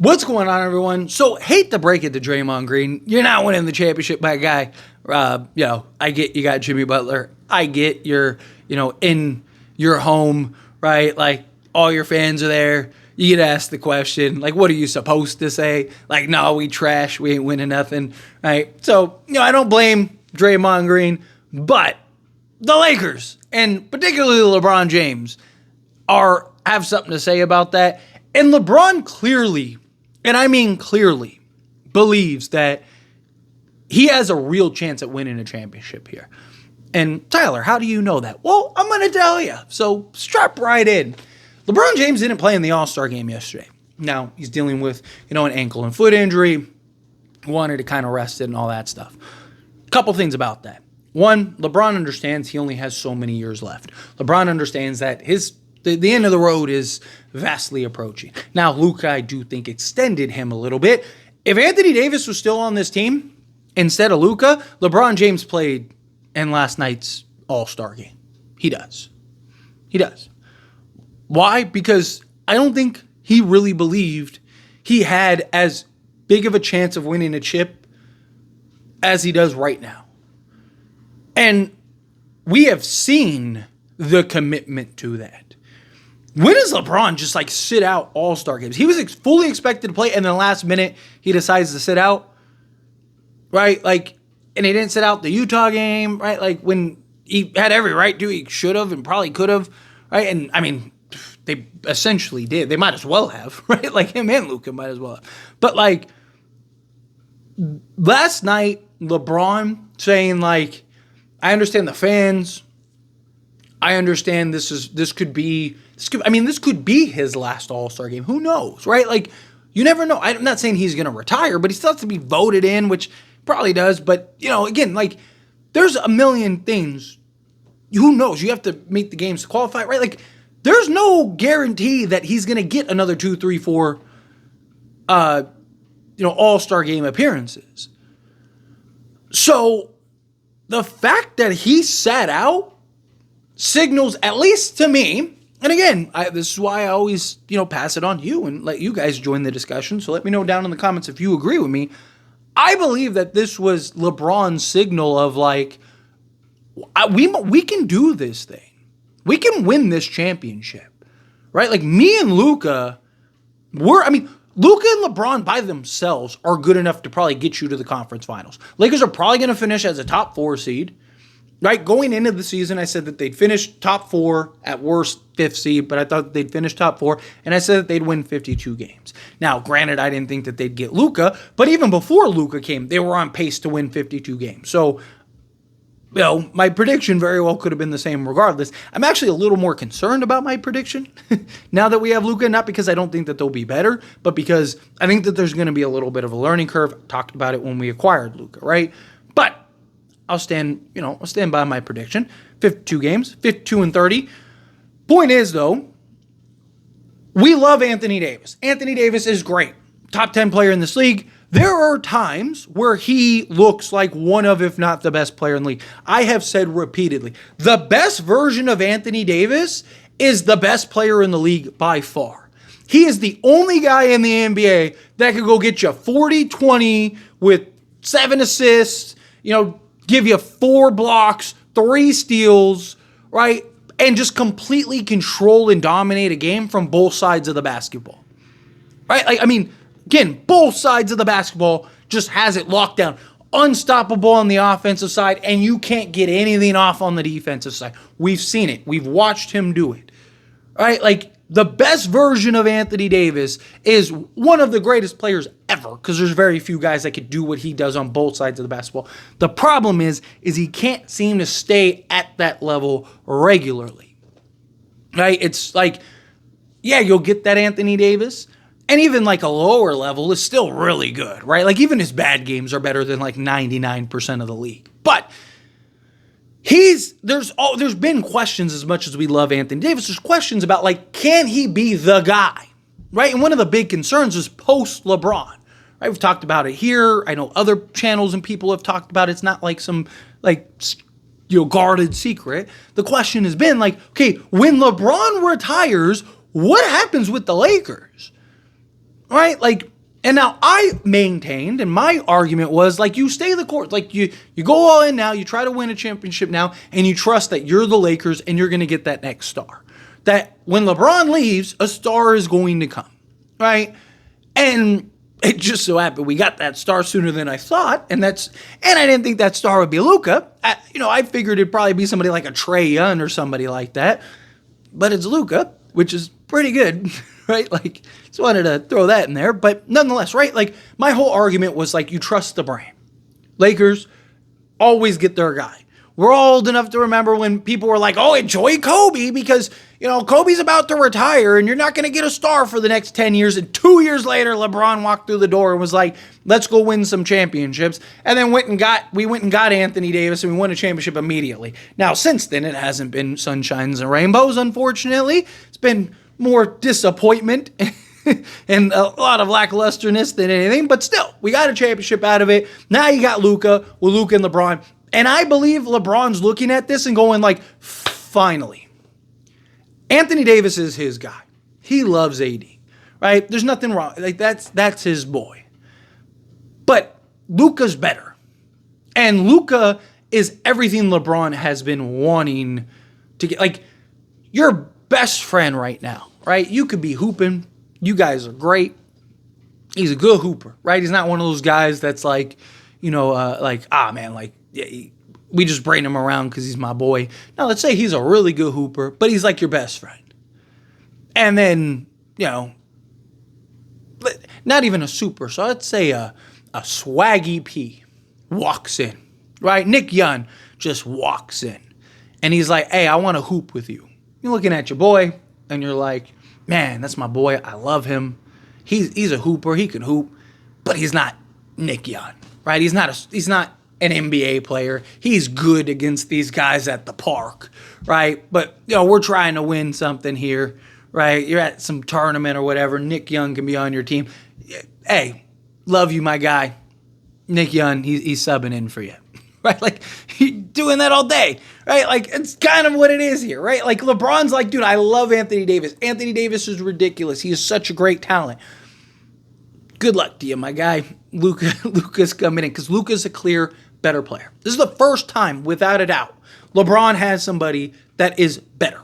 What's going on, everyone? So, hate to break it to Draymond Green. You're not winning the championship, my guy. I get you got Jimmy Butler. I get you're, in your home, right? Like, all your fans are there. You get asked the question, like, what are you supposed to say? Like, no, we trash. We ain't winning nothing, right? So, I don't blame Draymond Green, but the Lakers, and particularly LeBron James, have something to say about that. And LeBron clearly, and I mean clearly, believes that he has a real chance at winning a championship here. And Tyler, how do you know that? Well, I'm going to tell you. So strap right in. LeBron James didn't play in the All-Star game yesterday. Now, he's dealing with, an ankle and foot injury. Wanted to kind of rest it and all that stuff. Couple things about that. One, LeBron understands he only has so many years left. LeBron understands that the end of the road is vastly approaching. Now, Luka, I do think, extended him a little bit. If Anthony Davis was still on this team instead of Luka, LeBron James played in last night's All-Star game. He does. Why? Because I don't think he really believed he had as big of a chance of winning a chip as he does right now. And we have seen the commitment to that. When does LeBron just sit out All-Star games? He was fully expected to play, and then last minute he decides to sit out, right? And he didn't sit out the Utah game, right? When he had every right to, he should have and probably could have, right? And I mean, they essentially did. They might as well have, right? Him and Luka might as well have. But last night, LeBron saying I understand the fans. I understand this could be his last All-Star game. Who knows, right? You never know. I'm not saying he's going to retire, but he still has to be voted in, which probably does. But, again, there's a million things. Who knows? You have to make the games to qualify, right? There's no guarantee that he's going to get another 2, 3, 4, All-Star game appearances. So the fact that he sat out signals, at least to me, and again, this is why I always, pass it on to you and let you guys join the discussion. So let me know down in the comments if you agree with me. I believe that this was LeBron's signal of we can do this thing. We can win this championship, right? Me and Luka, Luka and LeBron by themselves are good enough to probably get you to the conference finals. Lakers are probably going to finish as a top 4 seed. Right, going into the season, I said that they'd finish top 4, at worst 5th seed, but I thought they'd finish top 4, and I said that they'd win 52 games. Now, granted, I didn't think that they'd get Luka, but even before Luka came, they were on pace to win 52 games. So, my prediction very well could have been the same regardless. I'm actually a little more concerned about my prediction now that we have Luka, not because I don't think that they'll be better, but because I think that there's going to be a little bit of a learning curve. I talked about it when we acquired Luka, right? But I'll stand by my prediction. 52 games, 52-30. Point is, though, we love Anthony Davis. Anthony Davis is great. Top 10 player in this league. There are times where he looks like one of, if not the best player in the league. I have said repeatedly, the best version of Anthony Davis is the best player in the league by far. He is the only guy in the NBA that could go get you 40-20 with 7 assists, give you 4 blocks, 3 steals, right? And just completely control and dominate a game from both sides of the basketball, right? Again, both sides of the basketball just has it locked down. Unstoppable on the offensive side, and you can't get anything off on the defensive side. We've seen it. We've watched him do it, right? The best version of Anthony Davis is one of the greatest players ever because there's very few guys that could do what he does on both sides of the basketball. The problem is he can't seem to stay at that level regularly, right? It's you'll get that Anthony Davis, and even a lower level is still really good, right? Even his bad games are better than 99% of the league. But there's been questions, as much as we love Anthony Davis, there's questions about can he be the guy, right? And one of the big concerns is post LeBron, right? We've talked about it here. I know other channels and people have talked about it. It's not some guarded secret. The question has been okay, when LeBron retires, what happens with the Lakers? right? Like, and now I maintained, and my argument was like, you stay the course, like you go all in now, you try to win a championship now, and you trust that you're the Lakers and you're going to get that next star. That when LeBron leaves, a star is going to come, right? And it just so happened we got that star sooner than I thought, and I didn't think that star would be Luka. I figured it'd probably be somebody like a Trae Young or somebody like that, but it's Luka, which is pretty good, right? Like, just wanted to throw that in there, but nonetheless, right? Like, my whole argument was like, you trust the brand. Lakers always get their guy. We're all old enough to remember when people were like, oh, enjoy Kobe because, Kobe's about to retire and you're not going to get a star for the next 10 years. And 2 years later, LeBron walked through the door and was like, let's go win some championships. And then we went and got Anthony Davis and we won a championship immediately. Now, since then, it hasn't been sunshines and rainbows, unfortunately. It's been more disappointment and a lot of lacklusterness than anything. But still, we got a championship out of it. Now you got Luka with Luka and LeBron. And I believe LeBron's looking at this and going like, finally. Anthony Davis is his guy. He loves AD, right? There's nothing wrong. Like that's his boy. But Luka's better. And Luka is everything LeBron has been wanting to get. Like, your best friend right now, right? You could be hooping. You guys are great. He's a good hooper, right? He's not one of those guys that's like, yeah, we just bring him around because he's my boy. Now, let's say he's a really good hooper, but he's like your best friend. And then, not even a super. So let's say a swaggy P walks in, right? Nick Young just walks in. And he's like, hey, I want to hoop with you. You're looking at your boy, and you're like, man, that's my boy. I love him. He's a hooper. He can hoop, but he's not Nick Young, right? He's not an NBA player. He's good against these guys at the park, right? But, we're trying to win something here, right? You're at some tournament or whatever. Nick Young can be on your team. Hey, love you, my guy. Nick Young, he's subbing in for you, right? Like, he's doing that all day, right? Like, it's kind of what it is here, right? Like, LeBron's like, dude, I love Anthony Davis. Anthony Davis is ridiculous. He is such a great talent. Good luck to you, my guy. Luka's coming in because Luka's a clear better player. This is the first time, without a doubt, LeBron has somebody that is better,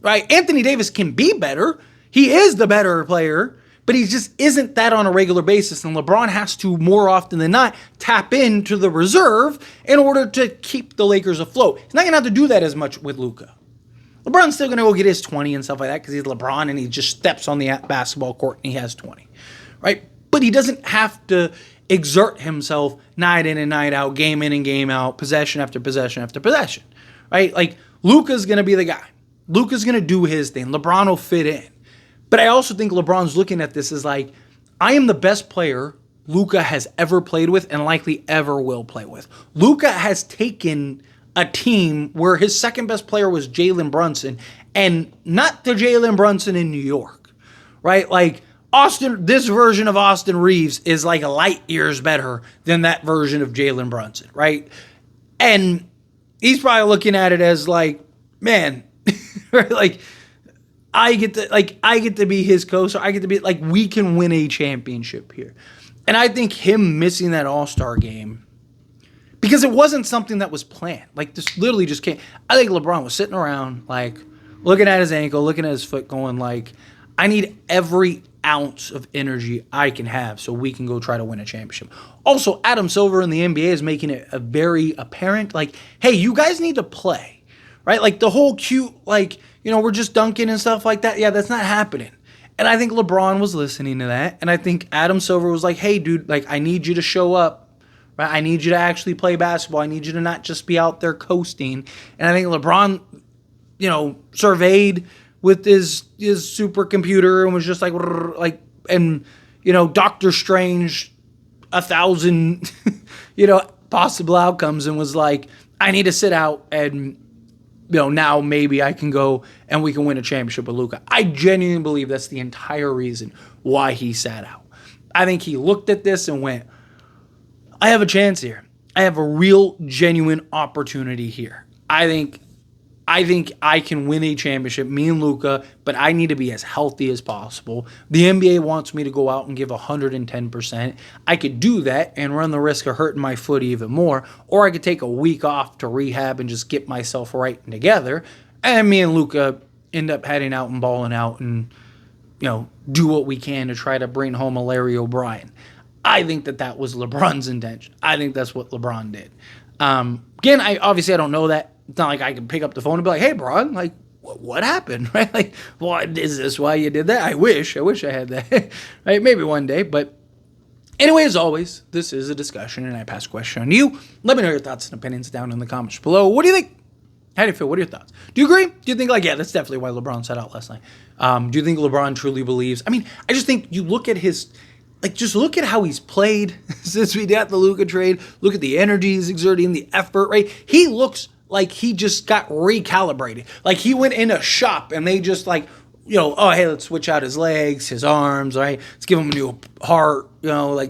right? Anthony Davis can be better. He is the better player, but he just isn't that on a regular basis. And LeBron has to, more often than not, tap into the reserve in order to keep the Lakers afloat. He's not going to have to do that as much with Luka. LeBron's still going to go get his 20 and stuff like that because he's LeBron and he just steps on the basketball court and he has 20, right? But he doesn't have to exert himself night in and night out, game in and game out, possession after possession after possession, right? Like, Luka's going to be the guy. Luka's going to do his thing. LeBron will fit in. But I also think LeBron's looking at this as like, I am the best player Luka has ever played with and likely ever will play with. Luka has taken a team where his second best player was Jalen Brunson, and not the Jalen Brunson in New York, right? Like, this version of Austin Reeves is like light years better than that version of Jalen Brunson, right? And he's probably looking at it as like, man, right? Like, I get to be his coach, so I get to be like, we can win a championship here. And I think him missing that All-Star game, because it wasn't something that was planned. Like, this literally just came. I think LeBron was sitting around, like, looking at his ankle, looking at his foot, going like, I need every ounce of energy I can have so we can go try to win a championship. Also, Adam Silver in the NBA is making it a very apparent, like, hey, you guys need to play, right? Like, the whole cute, like, we're just dunking and stuff like that. Yeah, that's not happening. And I think LeBron was listening to that. And I think Adam Silver was like, hey, dude, like, I need you to show up, right? I need you to actually play basketball. I need you to not just be out there coasting. And I think LeBron, surveyed with his supercomputer and was just like, and, Doctor Strange, 1,000, possible outcomes, and was like, I need to sit out and, now maybe I can go and we can win a championship with Luka. I genuinely believe that's the entire reason why he sat out. I think he looked at this and went, I have a chance here. I have a real, genuine opportunity here. I think I think I can win a championship, me and Luka, but I need to be as healthy as possible. The NBA wants me to go out and give 110%. I could do that and run the risk of hurting my foot even more, or I could take a week off to rehab and just get myself right and together. And me and Luka end up heading out and balling out and, do what we can to try to bring home a Larry O'Brien. I think that was LeBron's intention. I think that's what LeBron did. Again, I don't know that. It's not like I can pick up the phone and be like, hey, Bron, like, what happened, right? Like, what is this why you did that? I wish I had that, right? Maybe one day. But anyway, as always, this is a discussion, and I pass a question on you. Let me know your thoughts and opinions down in the comments below. What do you think? How do you feel? What are your thoughts? Do you agree? Do you think, that's definitely why LeBron sat out last night? Do you think LeBron truly believes? I just think you look at his... just look at how he's played since we got the Luka trade. Look at the energy he's exerting, the effort, right? He looks like he just got recalibrated. Like he went in a shop and they just hey, let's switch out his legs, his arms, right? Let's give him a new heart,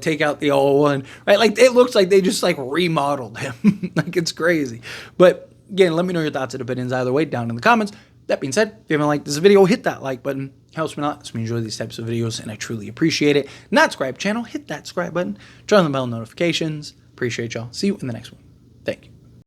take out the old one, right? Like it looks like they just remodeled him. It's crazy. But again, let me know your thoughts and opinions either way down in the comments. That being said, if you haven't liked this video, hit that like button. Helps me a lot. Lets me enjoy these types of videos, and I truly appreciate it. Not subscribe channel, hit that subscribe button. Turn on the bell notifications. Appreciate y'all. See you in the next one. Thank you.